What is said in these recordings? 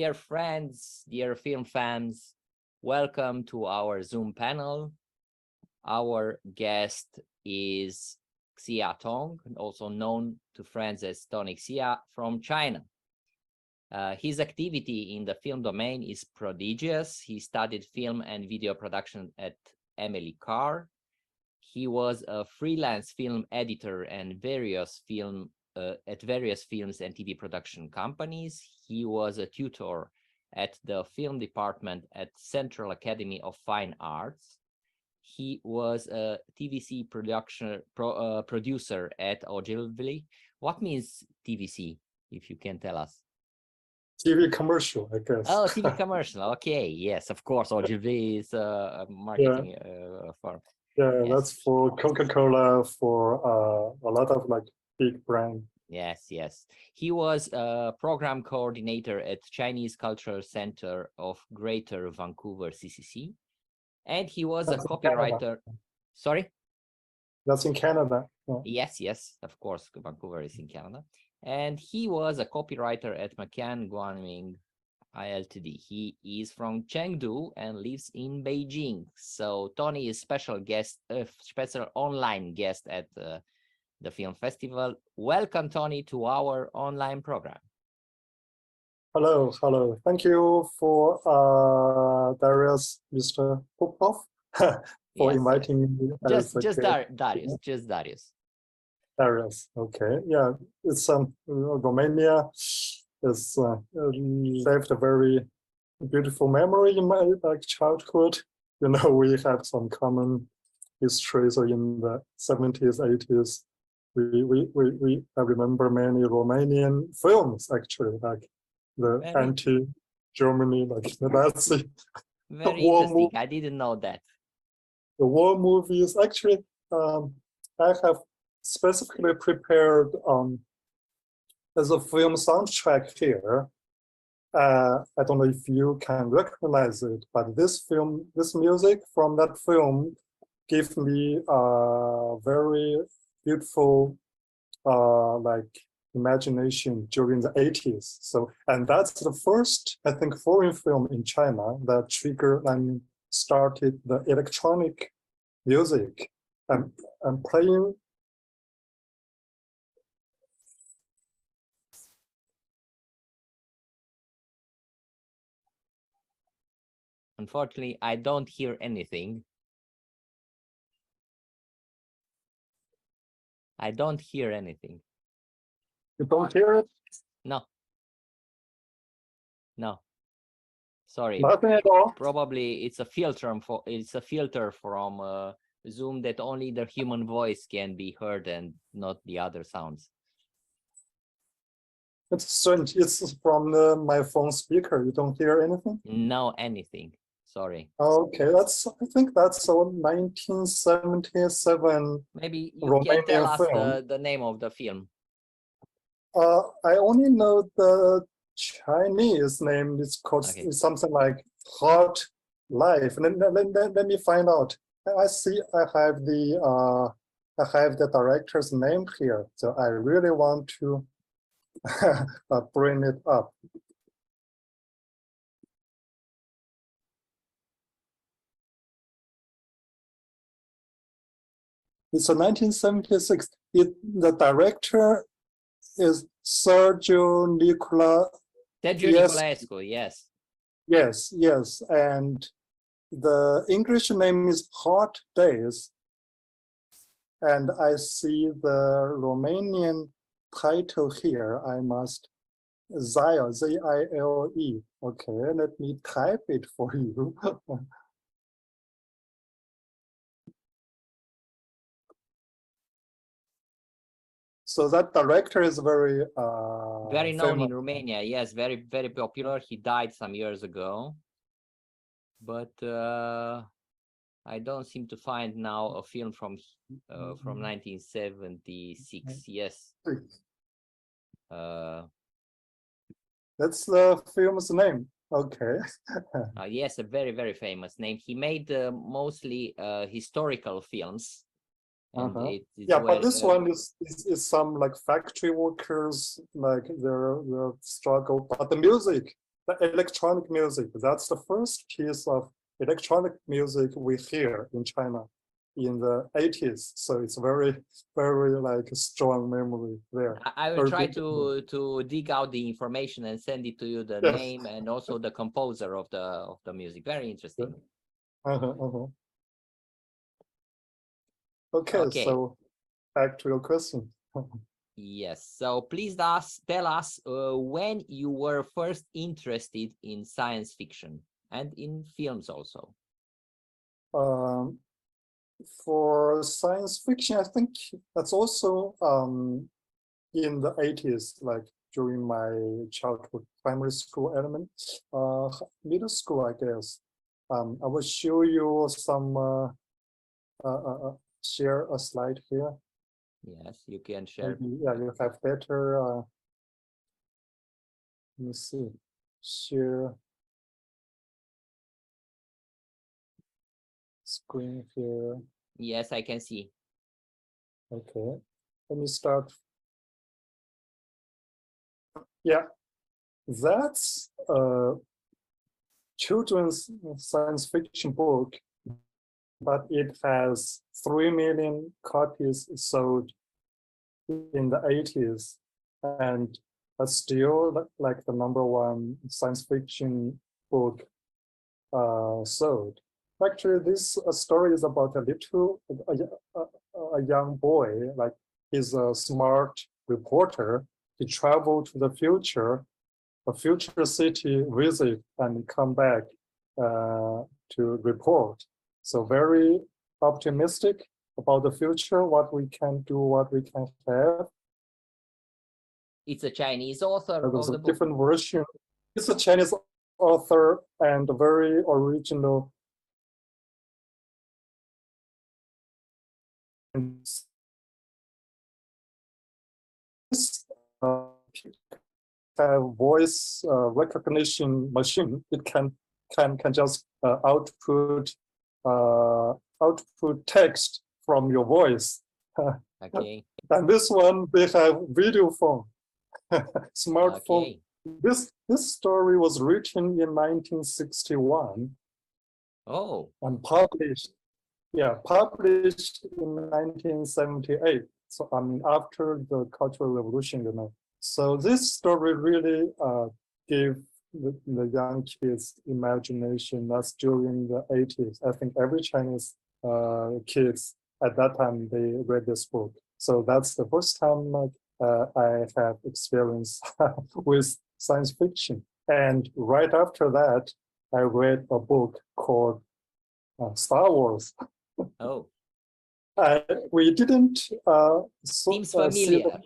Dear friends, dear film fans, welcome to our Zoom panel. Our guest is Xia Tong, also known to friends as Tony Xia from China. His activity in the film domain is prodigious. He studied film and video production at Emily Carr. He was a freelance film editor and various films and TV production companies. He was a tutor at the film department at Central Academy of Fine Arts. He was a TVC producer at Ogilvy. What means TVC, if you can tell us? TV commercial, I guess. Oh, TV commercial. Okay, yes, of course. Ogilvy is a marketing firm. Yeah, Yes. That's for Coca-Cola, for a lot of like big brand. Yes. He was a program coordinator at Chinese Cultural Center of Greater Vancouver, CCC. And he was a copywriter. Sorry? That's in Canada. Yeah. Yes, of course, Vancouver is in Canada. And he was a copywriter at McCann Guangming Ltd. He is from Chengdu and lives in Beijing. So Tony is special online guest at the film festival. Welcome, Tony, to our online program. Hello. Thank you for Darius, Mr. Hupov, for inviting me. Just Darius. Darius. Okay. Yeah, it's Romania. It's left a very beautiful memory in my childhood. You know, we have some common history. So in the 70s, 80s, I remember many Romanian films actually, like the anti-Germany, like the Nazi. Very interesting. I didn't know that. The war movies. Actually, I have specifically prepared as a film soundtrack here. I don't know if you can recognize it, but this music from that film gave me a very beautiful imagination during the 80s. So, and that's the first, I think, foreign film in China that triggered and started the electronic music and playing. Unfortunately, I don't hear anything. I don't hear anything. You don't hear it? No. Sorry. Nothing at all. Probably it's a filter from Zoom that only the human voice can be heard and not the other sounds. It's strange. It's from my phone speaker. You don't hear anything? No, anything. Sorry. Okay, I think that's a 1977. Maybe you Romanian can tell us film. the name of the film. I only know the Chinese name. It's called something like Hot Life. Let me find out. I see I have the director's name here, so I really want to bring it up. It's a 1976. The director is Sergio Nicolescu, yes. Yes. And the English name is Hot Days. And I see the Romanian title here. I must Zile, Z-I-L-E. Okay, let me type it for you. So that director is very known famous in Romania. Yes, very popular. He died some years ago, but I don't seem to find now a film from 1976. Yes. That's the film's name. Okay. Yes, a very famous name. He made mostly historical films. But this one is some like factory workers, like their struggle. But the music the electronic music. That's the first piece of electronic music we hear in China in the 80s. So it's very, very like a strong memory there. I will Very try beautiful. to dig out the information and send it to you, the Yes. name and also the composer of the music. Very interesting. Okay, Okay. so back to your question. Yes. So please tell us when you were first interested in science fiction and in films also. For science fiction, I think that's also in the 80s, like during my childhood, primary school element, middle school, I guess. I will show you some, share a slide here. Yes, you can share. Maybe, yeah, you have better, let me see, share screen here. Yes, I can see. Okay, let me start. Yeah, that's a children's science fiction book, but it has 3 million copies sold in the 80s, and that's still like the #1 science fiction book sold. Actually, this story is about a young boy, like he's a smart reporter. He traveled to the future, a future city visit, and come back to report. So very optimistic about the future, what we can do, what we can have. It's a Chinese author There's of a the book. different version. It's a Chinese author and very original. This voice recognition machine. It can just output text from your voice. Okay. And this one, they have video phone, smartphone. Okay. This story was written in 1961. Oh. And published in 1978. So I mean, after the Cultural Revolution, you know. So this story really gave the young kids imagination. That's during the 80s. I think every Chinese kids at that time, they read this book. So that's the first time I have experience with science fiction. And right after that, I read a book called Star Wars. Oh. We didn't Seems see familiar.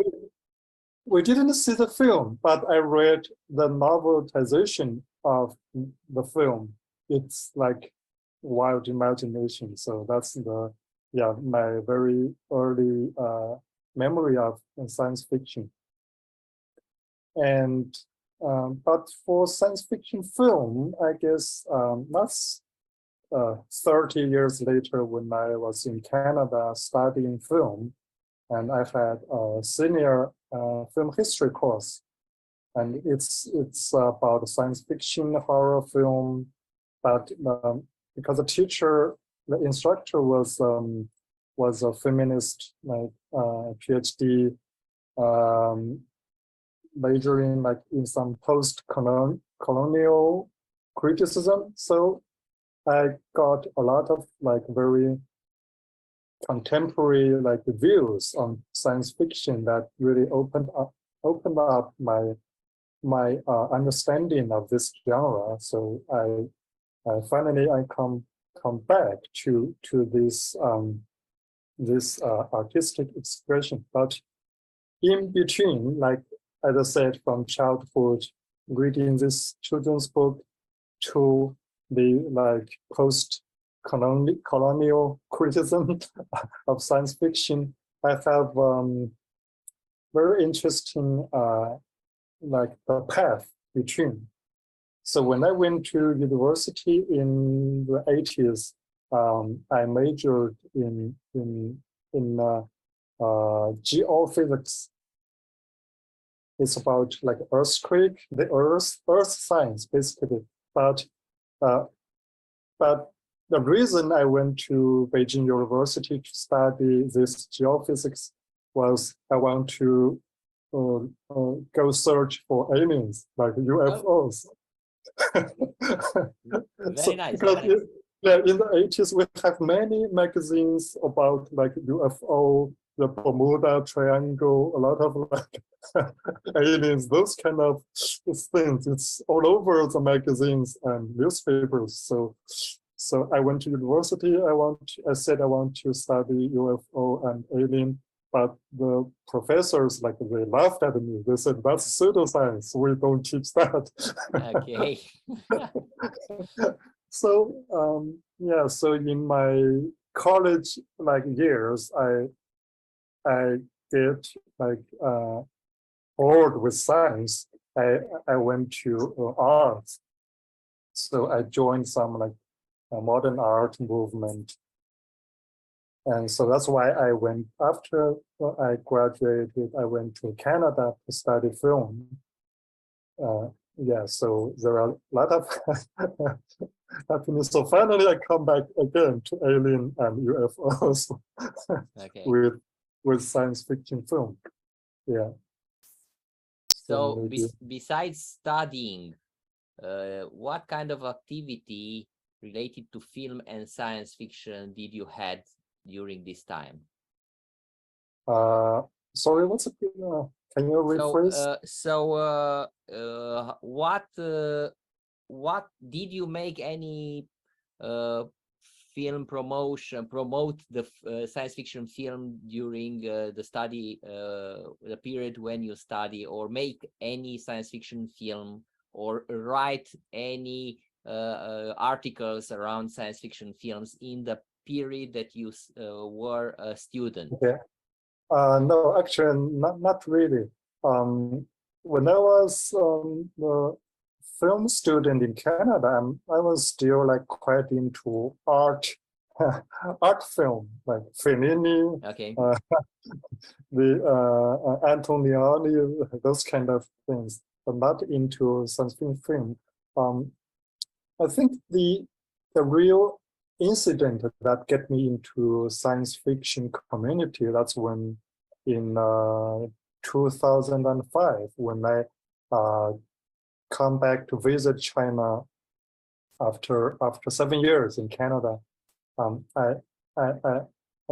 we didn't see the film, but I read the novelization of the film. It's like wild imagination. So that's my very early memory of science fiction. And but for science fiction film, I guess that's 30 years later when I was in Canada studying film, and I had a senior film history course, and it's about science fiction, horror film, but because the instructor was a feminist, like PhD, majoring like in some post-colonial criticism. So I got a lot of like very contemporary like views on science fiction that really opened up my understanding of this genre. So I finally come back to this artistic expression. But in between, like as I said, from childhood reading this children's book to the like post-colonial criticism of science fiction, I have very interesting like the path between. So when I went to university in the 80s, I majored in geophysics. it's about like earthquake, the earth science basically. But the reason I went to Beijing University to study this geophysics was I want to go search for aliens like UFOs. Very nice. Because Very nice. in the 80s, we have many magazines about like UFO, the Bermuda Triangle, a lot of like aliens, those kind of things. It's all over the magazines and newspapers. So I went to university. I said I want to study UFO and alien, but the professors like they laughed at me. They said that's pseudoscience. We don't teach that. Okay. So yeah, so in my college like years, I get like bored with science. I went to art. So I joined some like modern art movement. And so that's why I went, after I graduated, I went to Canada to study film. Yeah, so there are a lot of happiness. So finally I come back again to alien and UFOs Okay. with science fiction film. Yeah. So besides studying, what kind of activity related to film and science fiction did you had during this time? Sorry, can you rephrase? What did you make any film promote the science fiction film during the study, the period when you study, or make any science fiction film, or write any articles around science fiction films in the period that you were a student? Okay. No, actually, not really. When I was a film student in Canada, I was still like quite into art, art film, like Fellini, Okay. the Antonioni, those kind of things, but not into science fiction film. I think the real incident that get me into science fiction community, that's when in 2005, when I come back to visit China after 7 years in Canada. I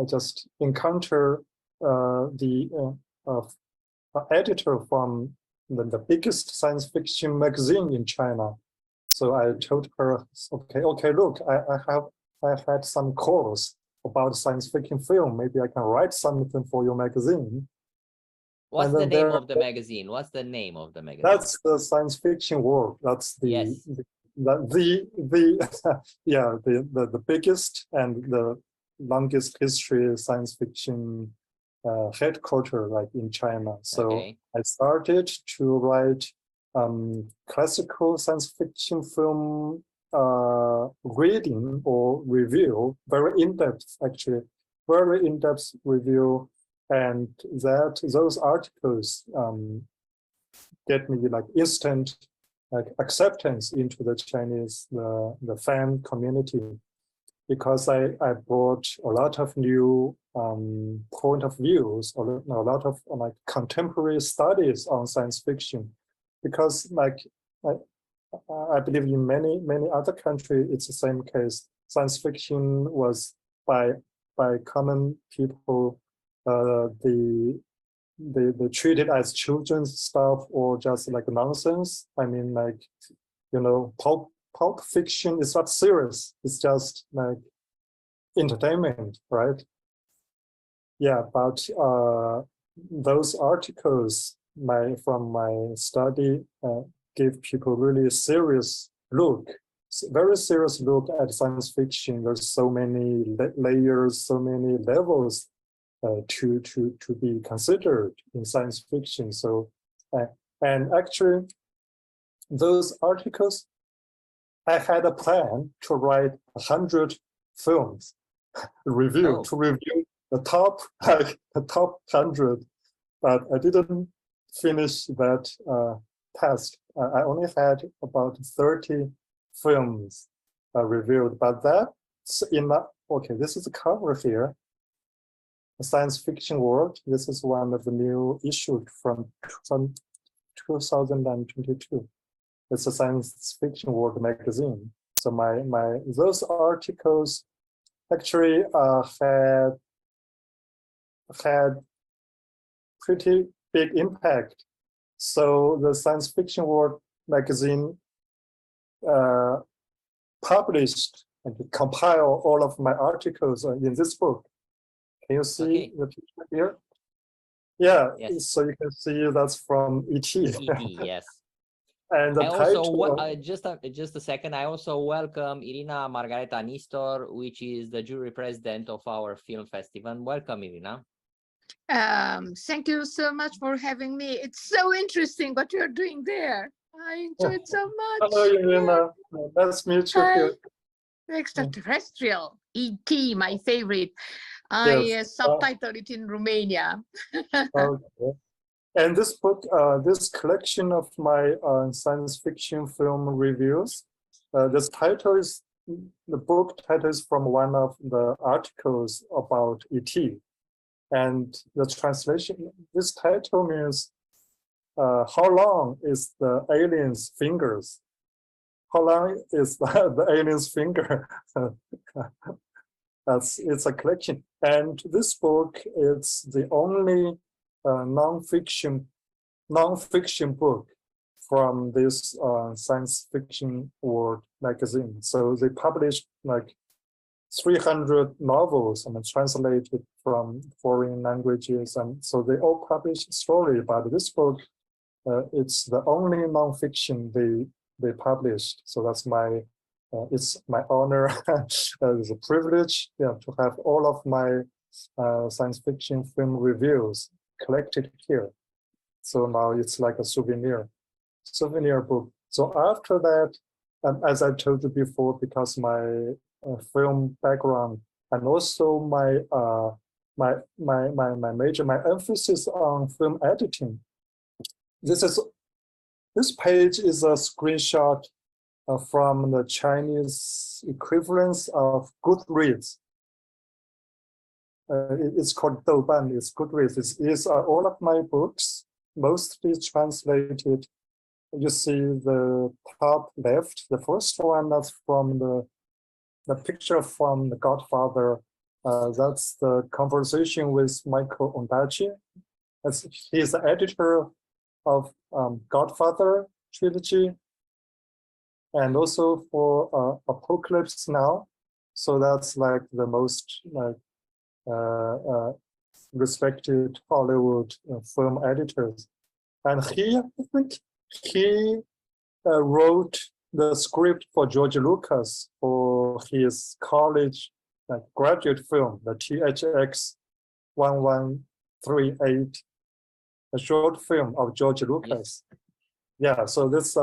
just encounter the editor from the biggest science fiction magazine in China. So I told her, okay, look, I had some course about science fiction film. Maybe I can write something for your magazine. What's the name of the magazine? What's the name of the magazine? That's the Science Fiction World. That's the yes. the biggest and the longest history science fiction headquarters like in China. So I started to write classical science fiction film reading or review, very in-depth actually, very in-depth review, and those articles get me like instant like acceptance into the Chinese the fan community, because I brought a lot of new point of views, a lot of like contemporary studies on science fiction, because like I believe in many other countries it's the same case. Science fiction was by common people they treat it as children's stuff or just like nonsense. I mean, like, you know, pulp fiction is not serious. It's just like entertainment, right? Yeah, but those articles from my study give people really serious look, very serious look at science fiction. There's so many layers, so many levels to be considered in science fiction. So, and actually, those articles, I had a plan to write 100 films, to review the top 100, but I didn't finish that task. I only had about 30 films reviewed, but that's enough. Okay, this is the cover here. The Science Fiction World. This is one of the new issued from 2022. It's a Science Fiction World magazine. So those articles actually had pretty big impact. So the Science Fiction World magazine published and compiled all of my articles in this book. Can you see the picture here? Yeah, yes. So you can see that's from ET. Yes. And the title. Just a second. I also welcome Irina Margareta Nistor, which is the jury president of our film festival. Welcome, Irina. Thank you so much for having me. It's so interesting what you're doing there. I enjoyed so much. Hello, Irina. Nice to meet you here. Extraterrestrial, ET, my favorite. I subtitled it in Romania. Okay. And this book, this collection of my science fiction film reviews, the book title is from one of the articles about ET. And the translation, this title means, how long is the alien's fingers? How long is the alien's finger? It's a collection. And this book is the only non-fiction book from this Science Fiction World magazine. So they published like 300 novels and translated from foreign languages, and so they all published story. But this book, it's the only non-fiction they published. So that's it's my honor. It's a privilege, to have all of my science fiction film reviews collected here. So now it's like a souvenir book. So after that, as I told you before, because my film background and also my emphasis on film editing. This page is a screenshot from the Chinese equivalence of Goodreads. It's called Douban. It's Goodreads. It's all of my books, mostly translated. You see the top left, the first one, that's from the picture from The Godfather. That's the conversation with Michael Ondaatje. He's the editor of Godfather trilogy, and also for Apocalypse Now. So that's like the most respected Hollywood film editors. And I think he wrote the script for George Lucas for his college graduate film, the THX 1138, a short film of George Lucas. Yeah, so this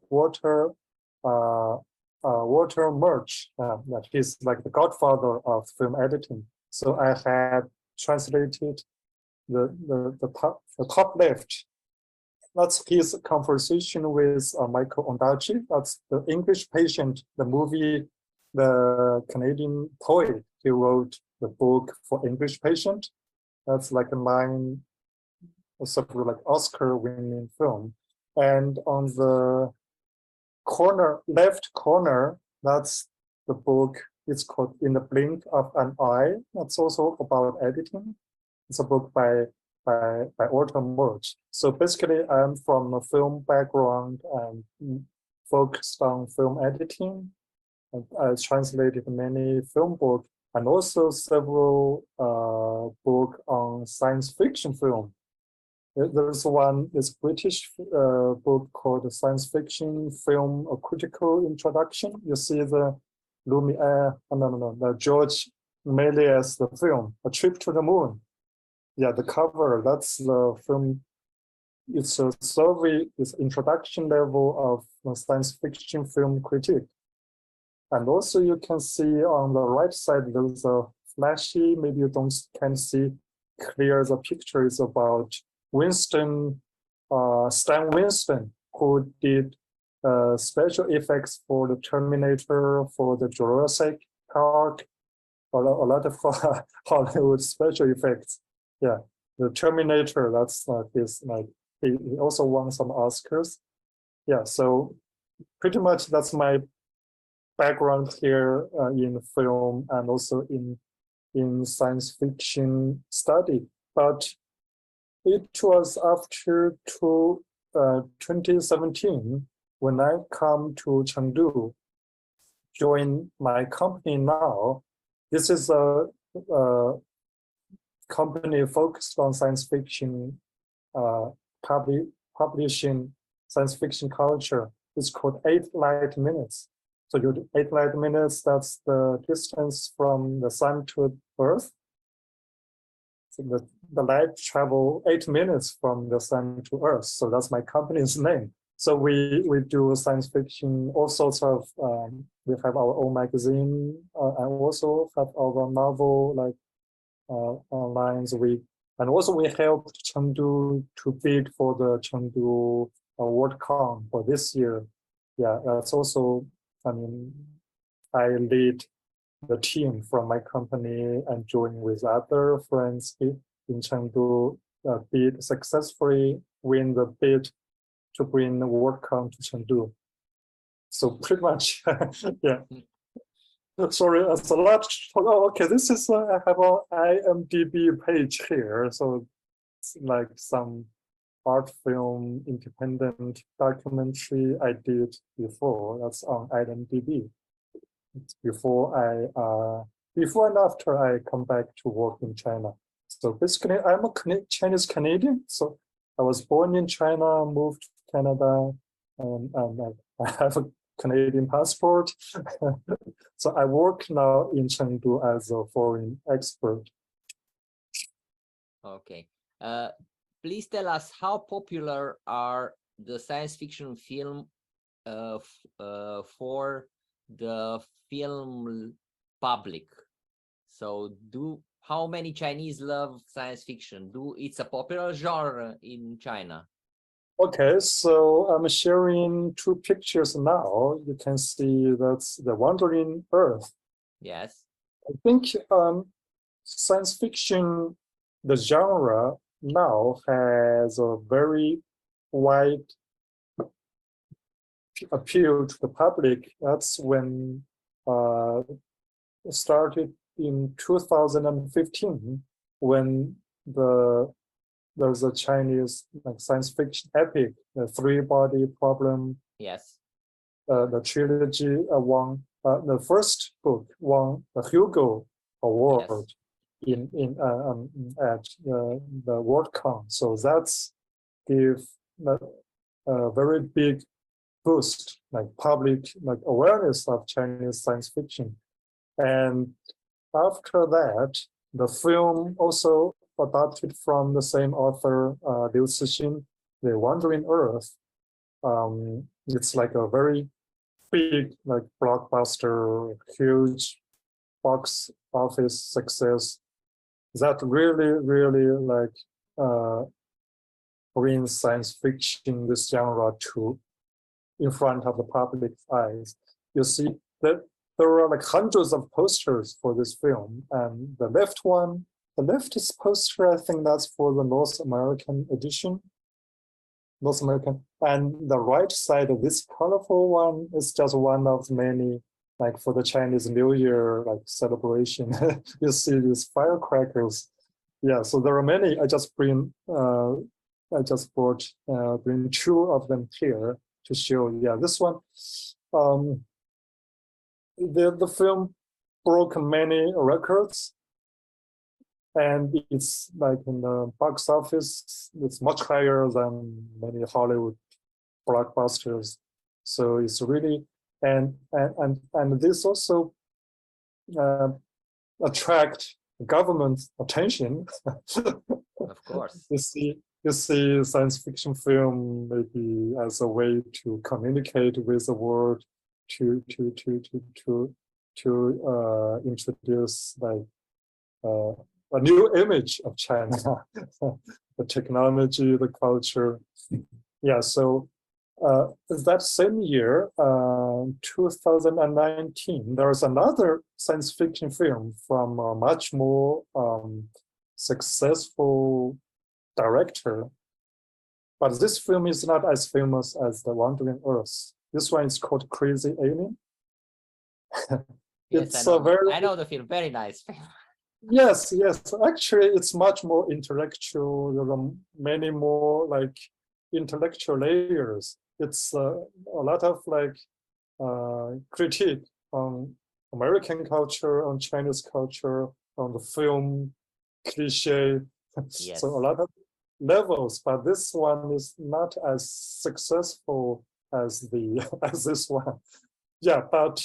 Walter Murch, that he's like the godfather of film editing. So I had translated the top left. That's his conversation with Michael Ondaatje. That's the English Patient, the movie, the Canadian poet. He wrote the book for English Patient. That's like sort of like Oscar-winning film. And on the left corner, that's the book. It's called In the Blink of an Eye. That's also about editing. It's a book by Walter Murch. So basically, I'm from a film background and focused on film editing. And I translated many film books and also several books on science fiction film. There's one, this British book called Science Fiction Film: A Critical Introduction. You see the the George Méliès, the film, A Trip to the Moon. Yeah, the cover, that's the film. It's a survey, it's introduction level of science fiction film critique. And also you can see on the right side, there's a flashy, maybe you can't see clear the picture is about Winston Stan Winston, who did special effects for the Terminator, for the Jurassic Park, a lot of Hollywood special effects. Yeah, the Terminator, that's his, he also won some Oscars. Yeah, so pretty much that's my background here in film and also in science fiction study. But it was after 2017 when I come to Chengdu, join my company now. This is a company focused on science fiction, publishing science fiction culture. It's called 8 Light Minutes. So you do 8 light minutes, that's the distance from the sun to Earth. So the light travel 8 minutes from the sun to Earth. So that's my company's name. So we do science fiction, all sorts of, we have our own magazine, and also have our novel lines. And also we helped Chengdu to bid for the Chengdu WorldCon for this year. Yeah, that's also, I mean, I lead the team from my company and join with other friends in Chengdu, bid successfully win the bid to bring the WorldCon to Chengdu. So pretty much, yeah. Sorry, it's a lot. Oh, okay, this is, I have an IMDb page here. So it's like some art film, independent documentary I did before. That's on IMDb. Before and after I come back to work in China. So basically, I'm a Chinese Canadian. So I was born in China, moved to Canada, and I have a Canadian passport. So I work now in Chengdu as a foreign expert. Okay. Please tell us how popular are the science fiction film for the film public. So how many Chinese love science fiction? It's a popular genre in China? Okay, so I'm sharing 2 pictures now. You can see that's the Wandering Earth. Yes. I think science fiction, the genre now has a very wide appeal to the public. That's when it started in 2015 when there's a Chinese science fiction epic, the 3-Body Problem. Yes. The trilogy won the first book won the Hugo Award. Yes. At the WorldCon. So that's give a very big boost, public awareness of Chinese science fiction. And after that, the film also adapted from the same author, Liu Cixin, The Wandering Earth. It's like a very big, blockbuster, huge box office success that really brings science fiction, this genre, to in front of the public's eyes. You see that there are hundreds of posters for this film, and the leftist poster, I think that's for the North American edition. North American, and the right side of this colorful one is just one of many, for the Chinese New Year celebration. You see these firecrackers. Yeah, so there are many. I just brought bring 2 of them here to show. Yeah, this one. The film broke many records, and it's in the box office, it's much higher than many Hollywood blockbusters. So it's really, and this also attract government attention. Of course. You see science fiction film maybe as a way to communicate with the world, to introduce a new image of China. the technology, the culture. Yeah, so that same year, 2019, there was another science fiction film from a much more successful director. But this film is not as famous as The Wandering Earth. This one is called Crazy Alien. Yes, It's I know, a very I know the film. Very nice film. yes. Actually, it's much more intellectual. There are many more like intellectual layers. It's a lot of like critique on American culture, on Chinese culture, on the film cliche. Yes. So a lot of levels, but this one is not as successful as the as this one. Yeah, but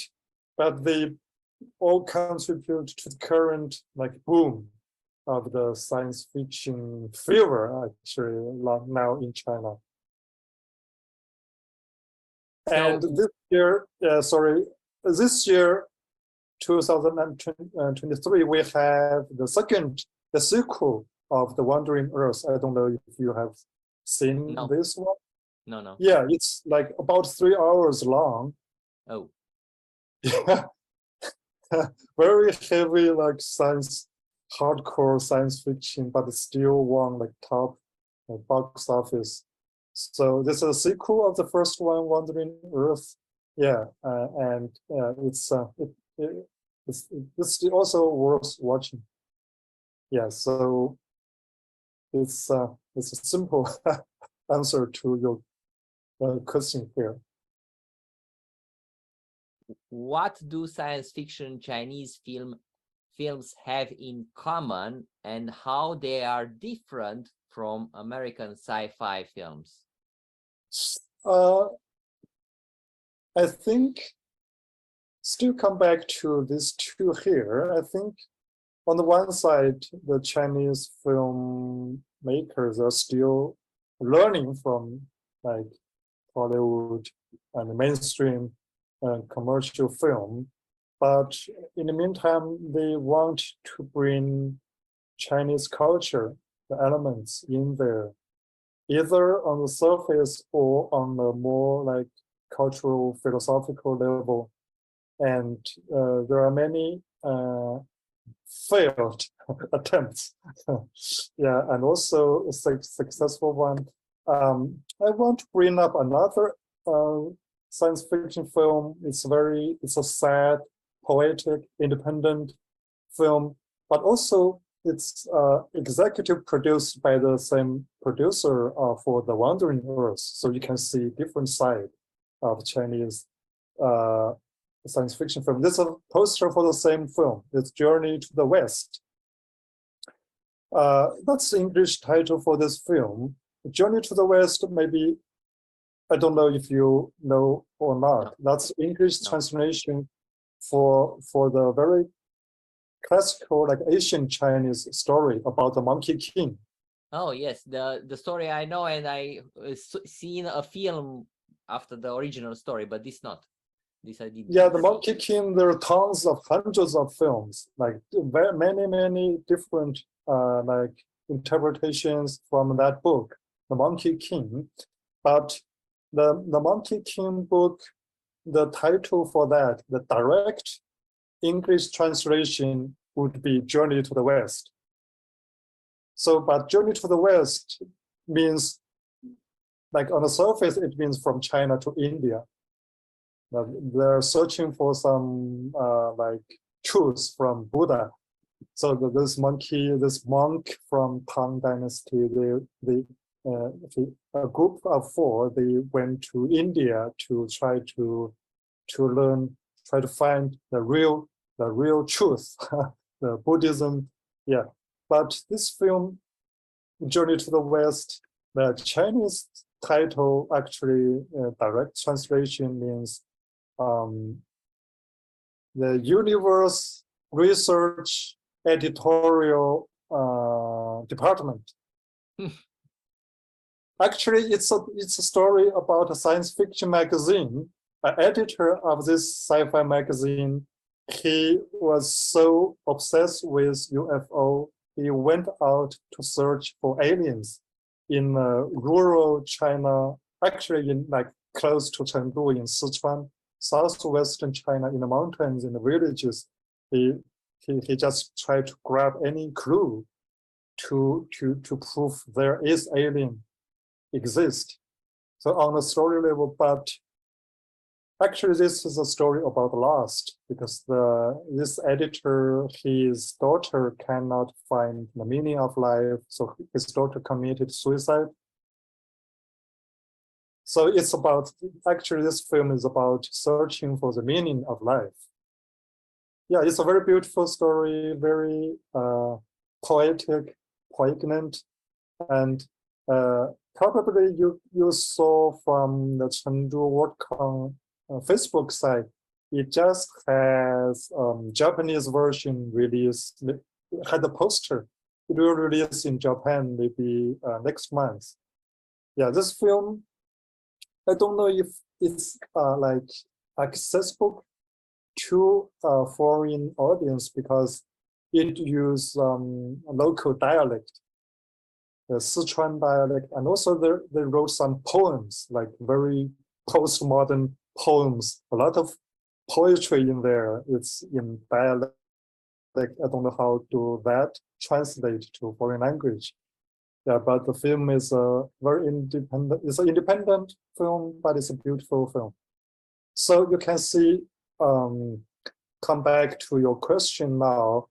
they all contribute to the current like boom of the science fiction fever actually now in China. And this year, this year, 2023, we have the sequel of The Wandering Earth. I don't know if you have seen this one. No. Yeah, it's like about 3 hours long. Oh. Yeah. Very heavy, like hardcore science fiction, but still won like top box office. So this is a sequel of the first one, Wandering Earth. Yeah, and it's also worth watching. Yeah, so it's a simple answer to your question here. What do science fiction Chinese films have in common, and how they are different from American sci-fi films? I think still come back to these two here. I think on the one side, the Chinese film makers are still learning from like Hollywood and mainstream commercial film. But in the meantime, they want to bring Chinese culture, the elements in there, either on the surface or on a more like cultural, philosophical level. And there are many failed attempts. Yeah, and also a successful one. I want to bring up another science fiction film. It's a sad, poetic, independent film, but also it's executive produced by the same producer for The Wandering Earth. So you can see different side of Chinese science fiction film. This is a poster for the same film. It's Journey to the West. That's the English title for this film. Journey to the West, maybe, I don't know if you know or not. That's English translation for the very classical, like Asian Chinese story about the Monkey King. Oh yes, the story I know, and I seen a film after the original story, but this not. This I didn't. Yeah, the Monkey King. There are hundreds of films, like many different like interpretations from that book, the Monkey King. But the Monkey King book, the title for that, the direct English translation would be Journey to the West. So, but Journey to the West means, like on the surface, it means from China to India. They're searching for some like truths from Buddha. So this monk from Tang Dynasty, a group of 4, they went to India to try to find the real truth, the Buddhism. Yeah, but this film, Journey to the West, the Chinese title actually direct translation means the Universe Research Editorial Department. Actually, it's a story about a science fiction magazine. An editor of this sci-fi magazine, he was so obsessed with UFO, he went out to search for aliens in rural China, actually in like close to Chengdu in Sichuan, southwestern China, in the mountains, in the villages. He just tried to grab any clue to prove there is alien exist. So on the story level, but actually this is a story about lost, because this editor, his daughter cannot find the meaning of life, so his daughter committed suicide. So it's about, actually this film is about searching for the meaning of life. Yeah, it's a very beautiful story, very poetic, poignant, and probably you saw from the Chengdu WorldCon Facebook site, it just has Japanese version released, had a poster. It will release in Japan maybe next month. Yeah, this film, I don't know if it's like accessible to a foreign audience, because it uses local dialect, the Sichuan dialect, and also they wrote some poems, like very postmodern poems, a lot of poetry in there. It's in dialect. I don't know how to that translate to foreign language. Yeah, but the film is a very independent. It's an independent film, but it's a beautiful film. So you can see. Come back to your question now.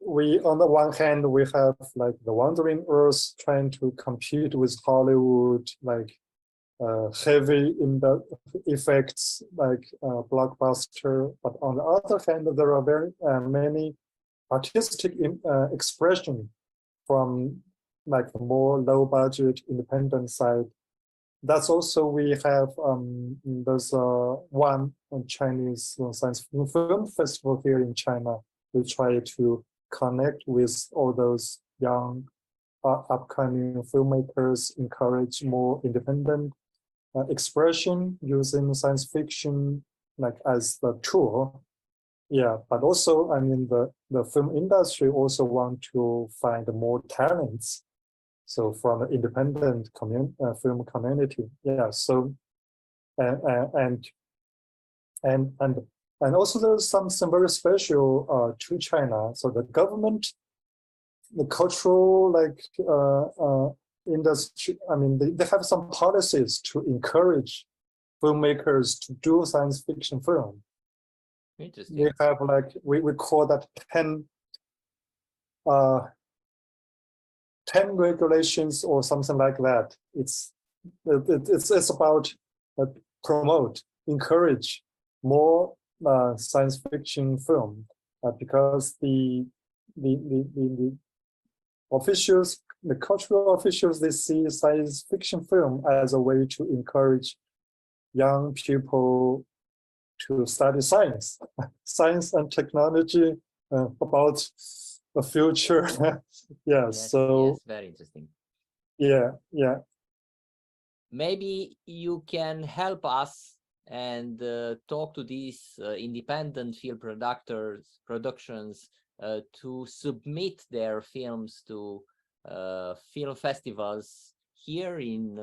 We, on the one hand, we have like the Wandering Earth trying to compete with Hollywood, like heavy in the effects, like blockbuster. But on the other hand, there are very many artistic expression from like the more low budget independent side. That's also, we have there's one Chinese science fiction film festival here in China. We try to connect with all those young upcoming filmmakers, encourage more independent expression using science fiction like as the tool. Yeah, but also, I mean, the film industry also want to find more talents. So from the independent film community, yeah. So and also there's something very special to China. So the government, the cultural like industry. I mean, they have some policies to encourage filmmakers to do science fiction film. Interesting. We have like we call that 10 regulations or something like that. It's about promote, encourage more science fiction film because the officials, the cultural officials, they see science fiction film as a way to encourage young people to study science, science and technology about the future. Yeah, yes, so yes, very interesting. yeah. Maybe you can help us and talk to these independent film productions to submit their films to film festivals here in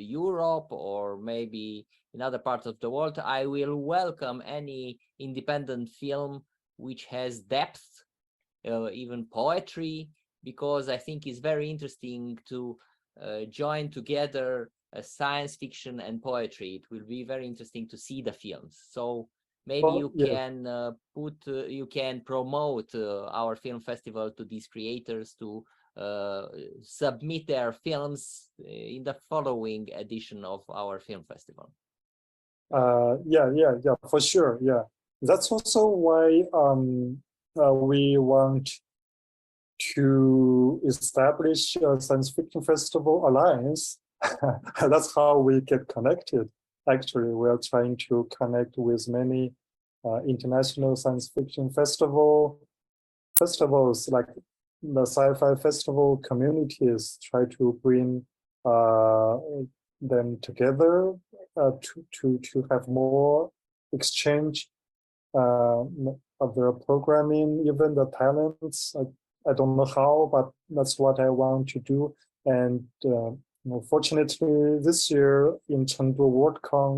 Europe or maybe in other parts of the world. I will welcome any independent film which has depth, even poetry, because I think it's very interesting to join together science fiction and poetry. It will be very interesting to see the films. So maybe you can you can promote our film festival to these creators to submit their films in the following edition of our film festival. Yeah, for sure. Yeah, that's also why we want to establish a science fiction festival alliance. That's how we get connected. Actually, we are trying to connect with many international science fiction festivals like the SciFi festival communities, try to bring them together to have more exchange of their programming, even the talents. I don't know how, but that's what I want to do. And fortunately, this year in Chengdu WorldCon,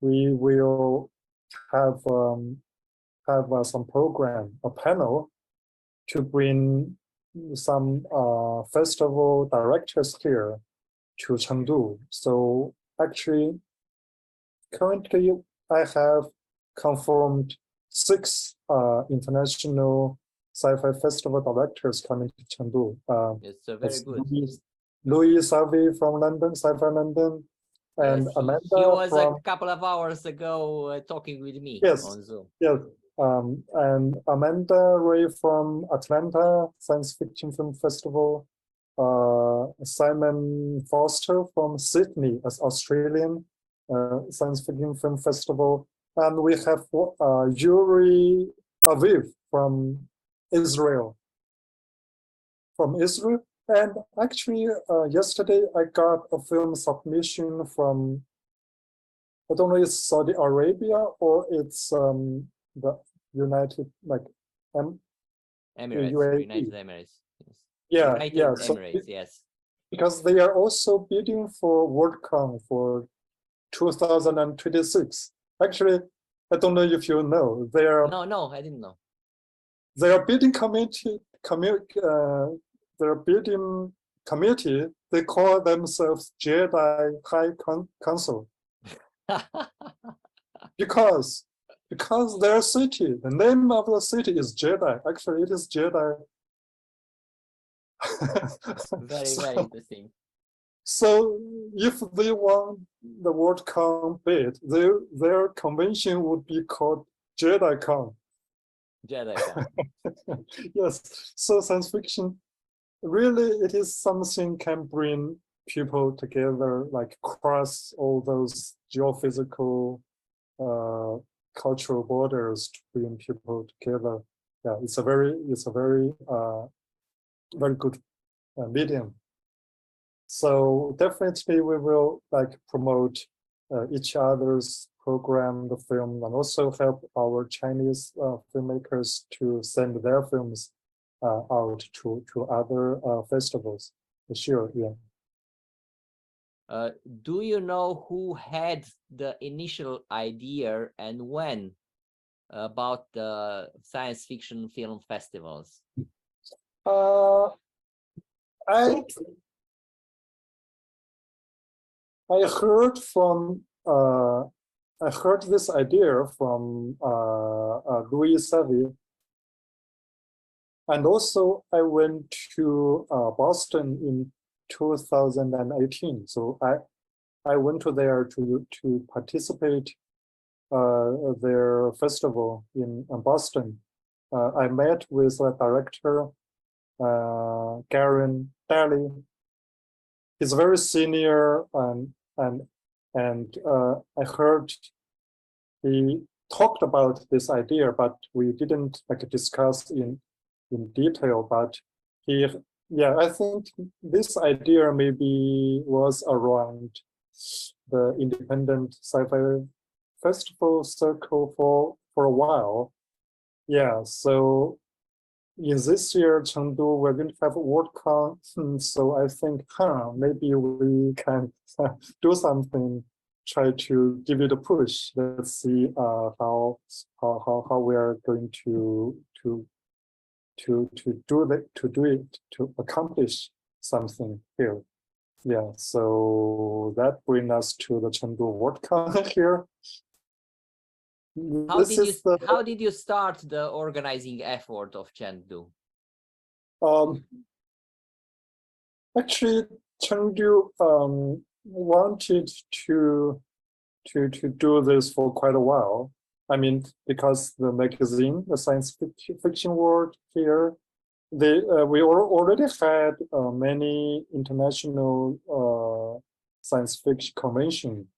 we will have some program, a panel, to bring some festival directors here to Chengdu. So actually, currently I have confirmed 6 international sci-fi festival directors coming to Chengdu. It's very good. Louis Savi from London, Sci-Fi London, and Yes, Amanda he was from, a couple of hours ago talking with me Yes. on Zoom. yes, and Amanda Ray from Atlanta Science Fiction Film Festival, Simon Foster from Sydney as Australian Science Fiction Film Festival, and we have Yuri Aviv from Israel. And actually, yesterday I got a film submission from, I don't know, it's Saudi Arabia or it's the United, Emirates, UAE. United Emirates. Yes. Yeah, United yeah. Emirates, yes. Because they are also bidding for WorldCon for 2026. Actually, I don't know if you know, No, I didn't know. their bidding their bidding committee, they call themselves Jedi High Council because their city, the name of the city is Jedi. Actually, it is Jedi. Very interesting. So if they won the WorldCon bid, their convention would be called JediCon. JediCon. Yes, so science fiction, really, it is something can bring people together, like cross all those geophysical, cultural borders to bring people together. Yeah, it's a very very good medium. So definitely we will promote each other's program, the film, and also help our Chinese filmmakers to send their films out to other festivals. Sure, yeah. Do you know who had the initial idea and when about the science fiction film festivals? I heard from I heard this idea from Louis Savi, and also I went to Boston in 2018. So I went to there to participate their festival in Boston. I met with a director, Garen Daly. He's very senior, and I heard he talked about this idea, but we didn't discuss in detail. But I think this idea maybe was around the independent sci-fi festival circle for a while. Yeah, so in this year, Chengdu, we're going to have a WorldCon, so I think, maybe we can do something, try to give it a push. Let's see how we are going to accomplish something here. Yeah, so that brings us to the Chengdu WorldCon here. How did you start the organizing effort of Chengdu? Actually, Chengdu wanted to do this for quite a while. I mean, because the magazine, the science fiction world here, we already had many international science fiction convention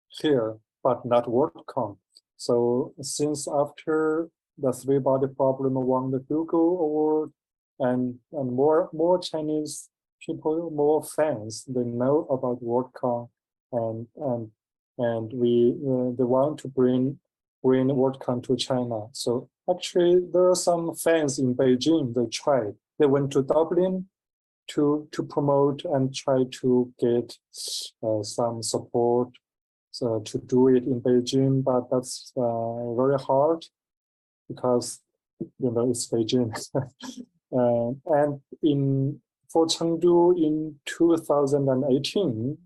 here, but not WorldCon. So since after the Three Body Problem won the Google Award, and more Chinese people, more fans, they know about WorldCon, and they want to bring WorldCon to China. So actually, there are some fans in Beijing. They went to Dublin to promote and try to get some support to do it in Beijing, but that's very hard because it's Beijing. And for Chengdu in 2018,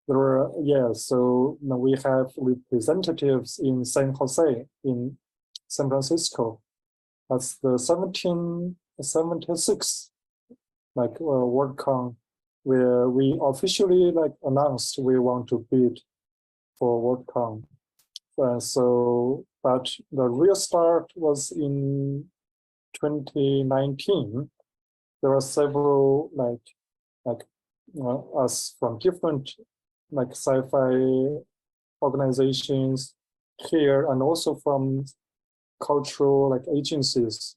there were so we have representatives in San Jose in San Francisco. That's the 1776 WorldCon, where we officially announced we want to bid for WorldCon. But the real start was in 2019. There are several us from different sci-fi organizations here, and also from cultural agencies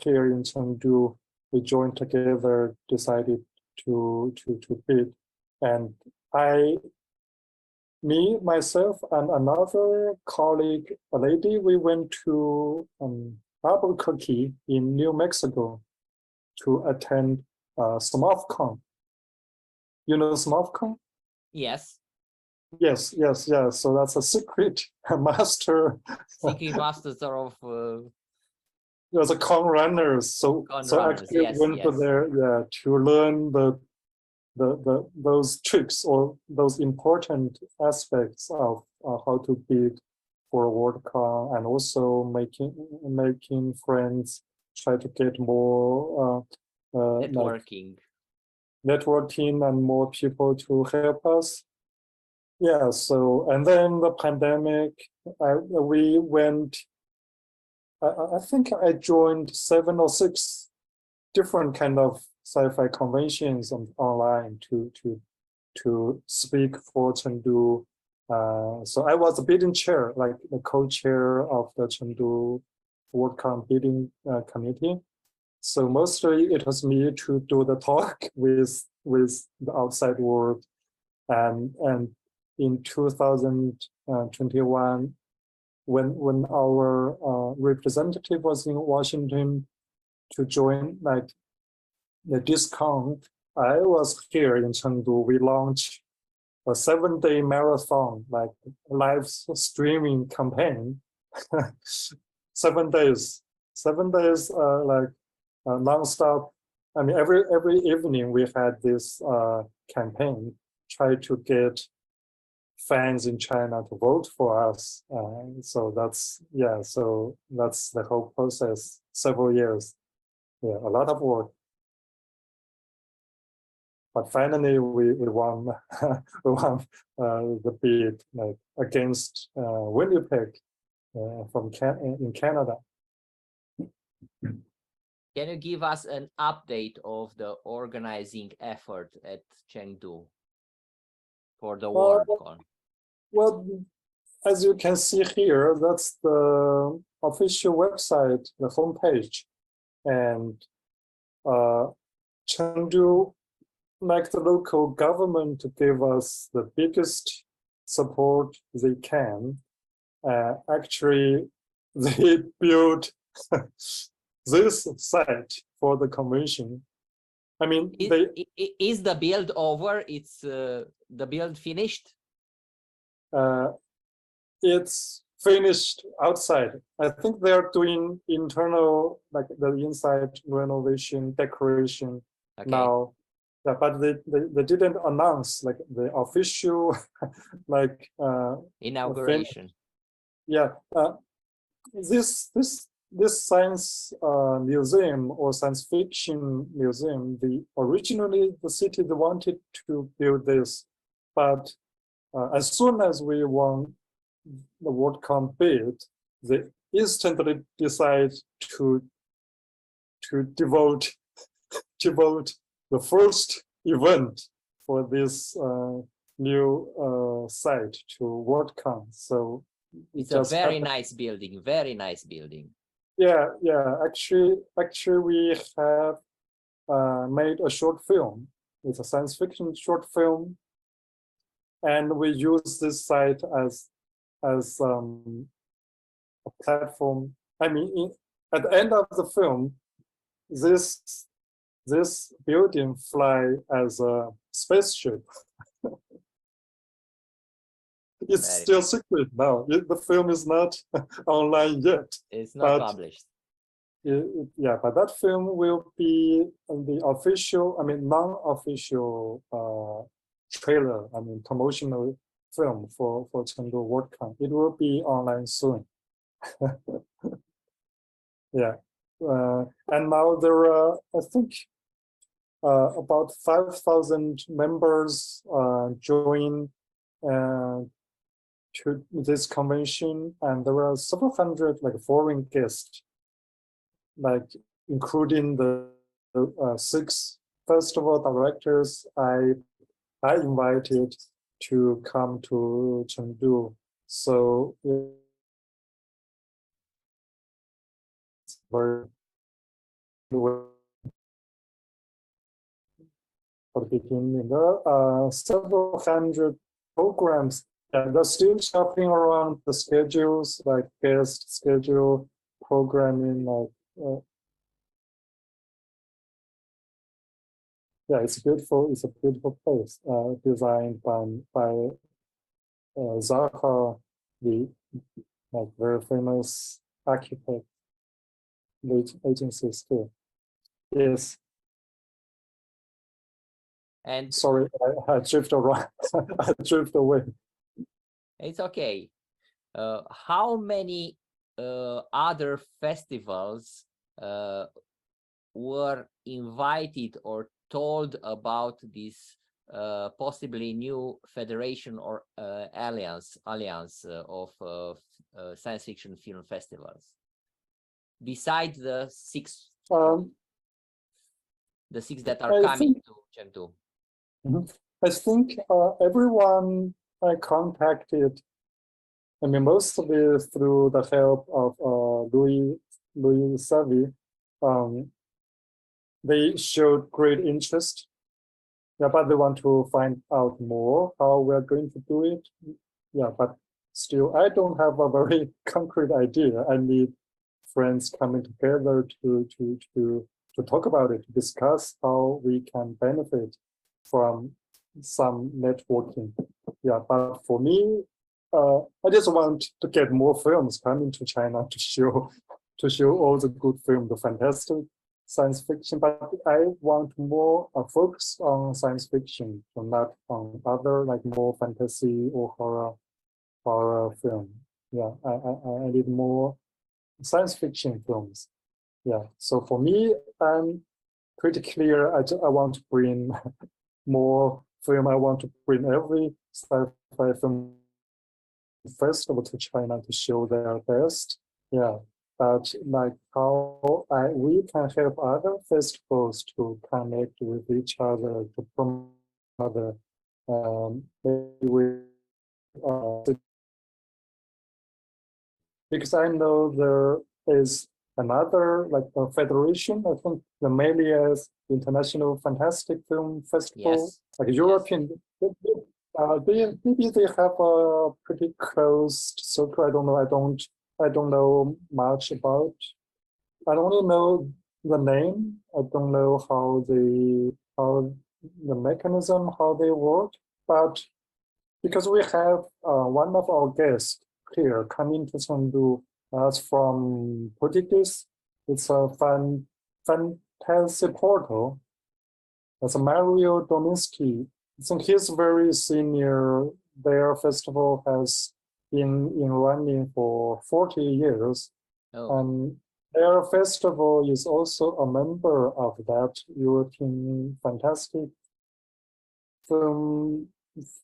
here in Chengdu. We joined together, decided to bid, and myself and another colleague, a lady, we went to Albuquerque in New Mexico to attend SMOFCon. You know SMOFCon? Yes. Yes. So that's a secret master. Secret masters of. There's a con runners. So actually went to there, to learn those tricks or those important aspects of how to bid for a WorldCon, and also making friends, try to get more networking and more people to help us. Yeah. So, and then the pandemic, we went. I think I joined 7 or 6 different kind of sci-fi conventions online to speak for Chengdu. So I was the bidding chair, the co-chair of the Chengdu WorldCon bidding committee. So mostly it was me to do the talk with the outside world. And in 2021, when our representative was in Washington to join the discount, I was here in Chengdu. We launched a 7-day marathon, live streaming campaign. 7 days, nonstop. I mean, every evening we had this campaign, try to get fans in China to vote for us. So that's the whole process. Several years, a lot of work. But finally, we won. We won the bid against Winnipeg in Canada. Can you give us an update of the organizing effort at Chengdu for the WorldCon? Well, as you can see here, that's the official website, the homepage, and Chengdu, the local government, to give us the biggest support they can. Actually, they built this site for the convention. I mean, is the build over? It's the build finished? It's finished outside. I think they are doing internal, the inside renovation, decoration now. Yeah, but they didn't announce the official inauguration. This science museum or science fiction museum, originally the city they wanted to build this, but as soon as we won the WorldCon bid, they instantly decide to devote the first event for this new site to WorldCon. So it's a very nice building. Very nice building. Yeah. Actually, we have made a short film. It's a science fiction short film, and we use this site as a platform. I mean, at the end of the film, this this building fly as a spaceship. It's Very still secret now. The film is not online yet. It's not but published. yeah, but that film will be the official, I mean, non-official trailer, I mean, promotional film for Chengdu WorldCon. It will be online soon. Yeah. And now there are, I think, about 5,000 members join to this convention, and there are several hundred like foreign guests, like including the 6 festival directors I invited to come to Chengdu. So it's very for the beginning. There are several hundred programs, and they're still shopping around the schedules, like guest schedule, programming, like yeah, it's beautiful. It's a beautiful place, designed by Zaha, the like very famous architect, agencies too. Yes. And Sorry, I drift around. I drift away. it's okay. How many other festivals were invited or told about this possibly new federation or alliance of science fiction film festivals, besides the 6 that are coming to Chengdu? I think everyone I contacted, I mean, mostly through the help of Louis Savi, they showed great interest. Yeah, but they want to find out more how we're going to do it. Yeah, but still, I don't have a very concrete idea. I need friends coming together to talk about it, to discuss how we can benefit from some networking. Yeah, but for me, I just want to get more films coming to China to show all the good film, the fantastic science fiction. But I want more focus on science fiction, and not on other like more fantasy or horror film. Yeah, I need more science fiction films. Yeah, so for me, I'm pretty clear. I want to bring more film. I want to bring every sci-fi film festival to China to show their best. Yeah, but like how we can help other festivals to connect with each other, to promote other, maybe with, because I know there is another like a federation. I think the Melias International Fantastic Film Festival, Yes. like European. Maybe they have a pretty closed circle. I don't know. I don't know much about. I only know the name. I don't know how the mechanism, how they work. But because we have one of our guests here coming to Chengdu, that's from Portuguese. It's a fantasy portal. That's Mario Dominski. I think he's very senior. Their festival has been in running for 40 years. Oh. And their festival is also a member of that European Fantastic Film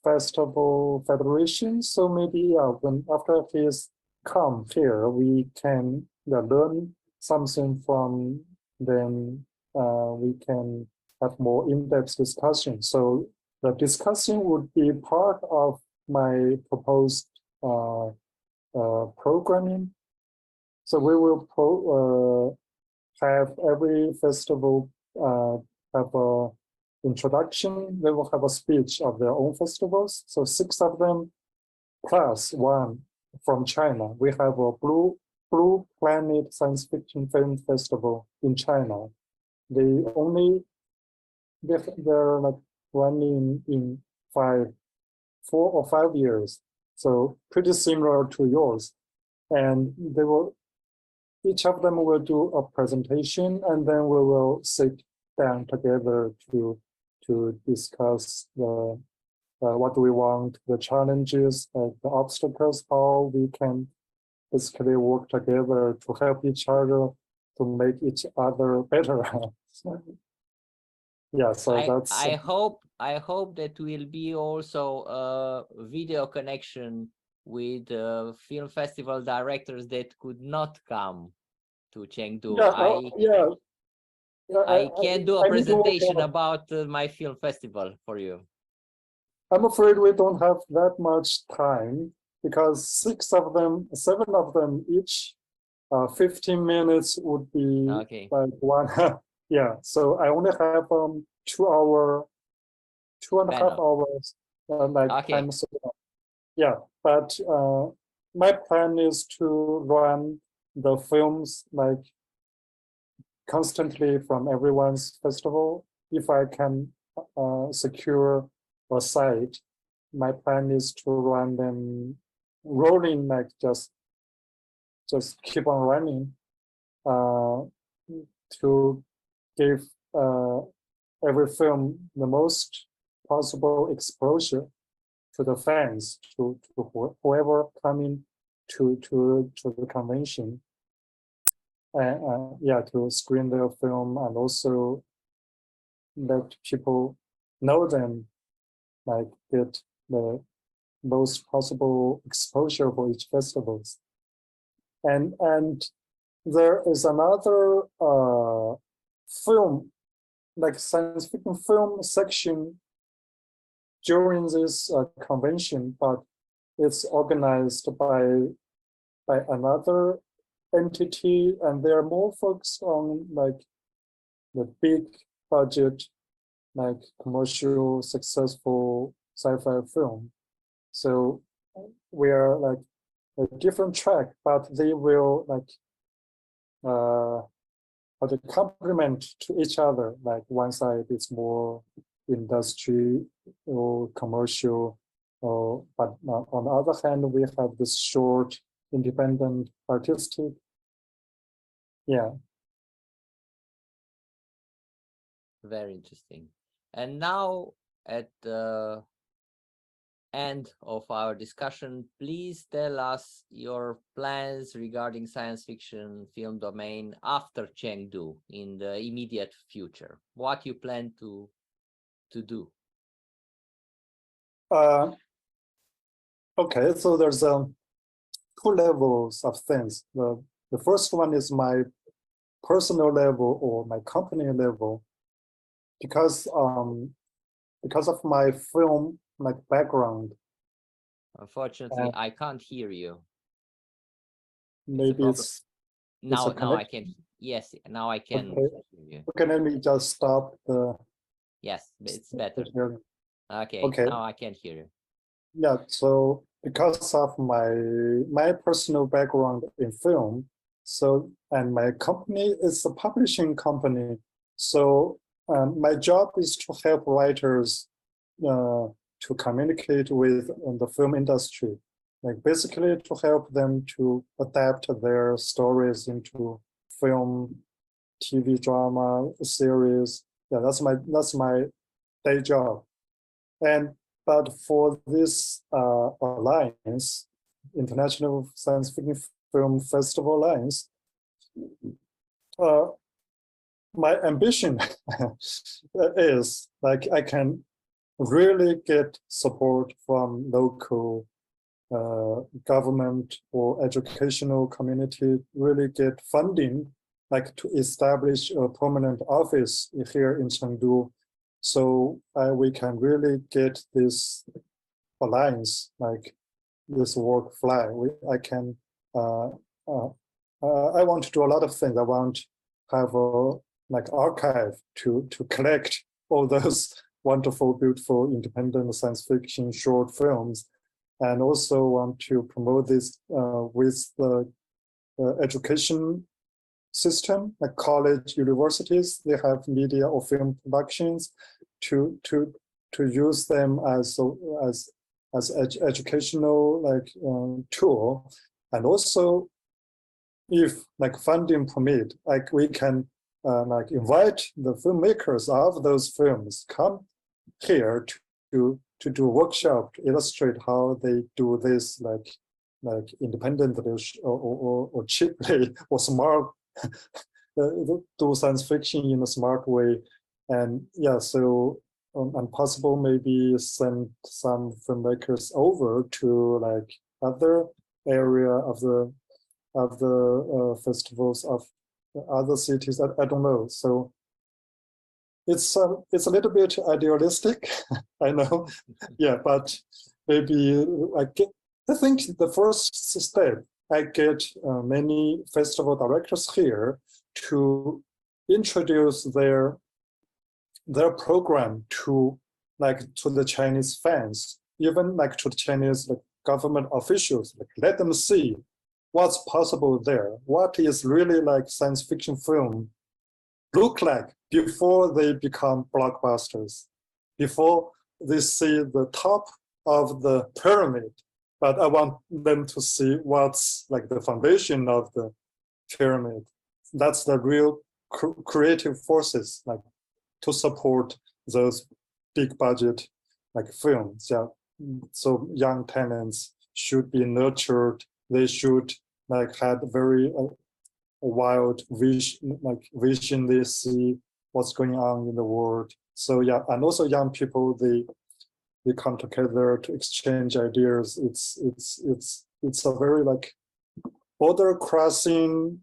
Festival Federation. So maybe when after he's come here, we can learn something from them. We can have more in-depth discussion. So the discussion would be part of my proposed programming. So we will have every festival have a introduction. They will have a speech of their own festivals. So 6 of them plus 1 from China. We have a Blue Planet Science Fiction Film Festival in China. They only they're like running in 4 or 5 years, so pretty similar to yours. And they will, each of them will do a presentation, and then we will sit down together to discuss the what do we want, the challenges, the obstacles, how we can basically work together to help each other to make each other better. Yeah, so that's. I hope that will be also a video connection with film festival directors that could not come to Chengdu. I can do a presentation about my film festival for you. I'm afraid we don't have that much time because 7 of them each, 15 minutes would be Okay. like one. Yeah, so I only have 2 hour, 2.5 hours like time. So, yeah, but my plan is to run the films like constantly from everyone's festival. If I can secure a site, my plan is to run them rolling, like just keep on running to give every film the most possible exposure to the fans, to whoever coming to the convention. Yeah, to screen their film and also let people know them, like get the most possible exposure for each festivals. And there is another film, like science fiction film section during this convention, but it's organized by another entity, and they're more focused on like the big budget, like commercial successful sci-fi film. So we are like a different track, but they will like complement to each other. Like one side is more industry or commercial, but on the other hand, we have this short, independent, artistic. Yeah. Very interesting. And now at the end of our discussion, please tell us your plans regarding science fiction film domain after Chengdu in the immediate future. What you plan to do? Okay, so there's 2 levels of things. The first one is my personal level or my company level, because of my film like background. Unfortunately, I can't hear you. Maybe it's now I can. Yes, now I can okay. hear you. Okay, let me just stop the. Yes, it's better. Okay, now I can hear you. Yeah, so because of my personal background in film, so and my company is a publishing company, so my job is to help writers to communicate with the film industry, like basically to help them to adapt their stories into film, TV drama, series. Yeah, that's my day job. But for this alliance, International Science Fiction Film Festival Alliance, my ambition is like I can really get support from local government or educational community, really get funding, like to establish a permanent office here in Chengdu, so we can really get this alliance, like this work fly. I want to do a lot of things. I want to have a like archive to collect all those wonderful, beautiful, independent science fiction short films, and also want to promote this with the education system, like college, universities, they have media or film productions to use them as educational tool. And also, if like funding permit, like we can like invite the filmmakers of those films come here to do workshop, to illustrate how they do this like independently or cheaply or smart, do science fiction in a smart way. And yeah, so and possible maybe send some filmmakers over to like other area of the festivals of other cities. I don't know. So it's a little bit idealistic, I know. Yeah, but maybe I think the first step, I get many festival directors here to introduce their program to the Chinese fans, even like to the Chinese government officials. Like, let them see what's possible there. What is really like science fiction film look like before they become blockbusters, before they see the top of the pyramid. But I want them to see what's like the foundation of the pyramid. That's the real creative forces like to support those big budget like films. Yeah. So young talents should be nurtured. They should like have very wild vision. They see what's going on in the world. So yeah, and also young people, they come together to exchange ideas. It's a very like border crossing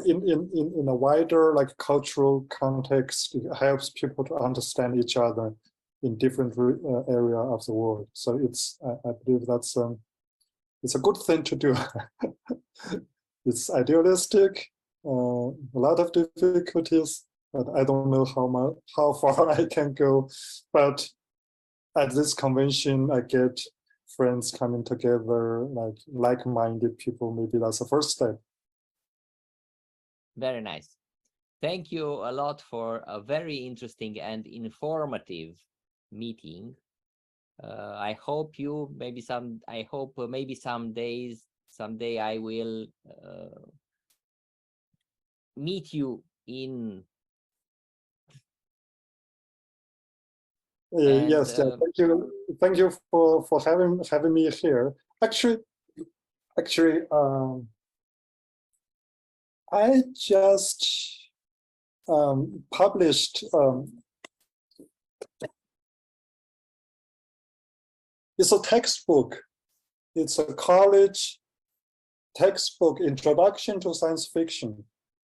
in a wider like cultural context. It helps people to understand each other in different area of the world. So I believe that's it's a good thing to do. It's idealistic, a lot of difficulties, but I don't know how far I can go. But at this convention, I get friends coming together, like-minded people. Maybe that's the first step. Very nice. Thank you a lot for a very interesting and informative meeting. I hope maybe someday I will meet you in. Yes, thank you for having me here. Actually, I just published. It's a textbook. It's a college textbook, Introduction to Science Fiction.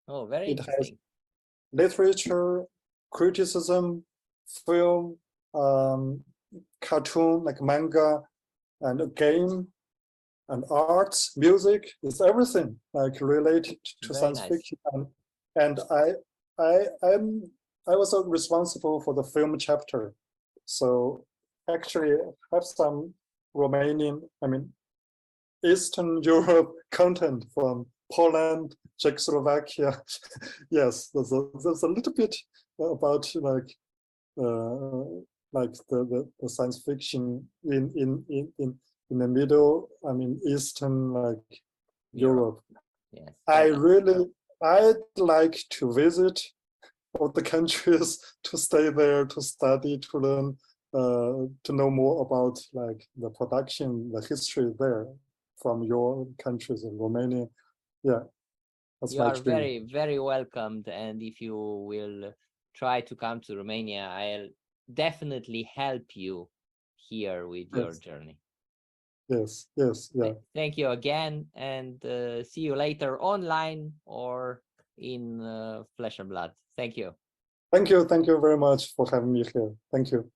Oh, very interesting. It has literature, criticism, film, cartoon, like manga, and a game, and arts, music. It's everything like related to Very science nice. fiction. And I was responsible for the film chapter. So actually, I have some Romanian, Eastern Europe content from Poland, Czechoslovakia. Yes, there's a little bit about the science fiction in the middle. Eastern Europe. Yes. I'd like to visit all the countries, to stay there, to study, to learn, to know more about the production, the history there from your countries in Romania. Yeah, that's You my are dream. very, very welcomed. And if you will try to come to Romania, I'll definitely help you here with your journey. Yes, yeah. Thank you again, and see you later online or in Flesh and Blood. Thank you. Thank you very much for having me here. Thank you.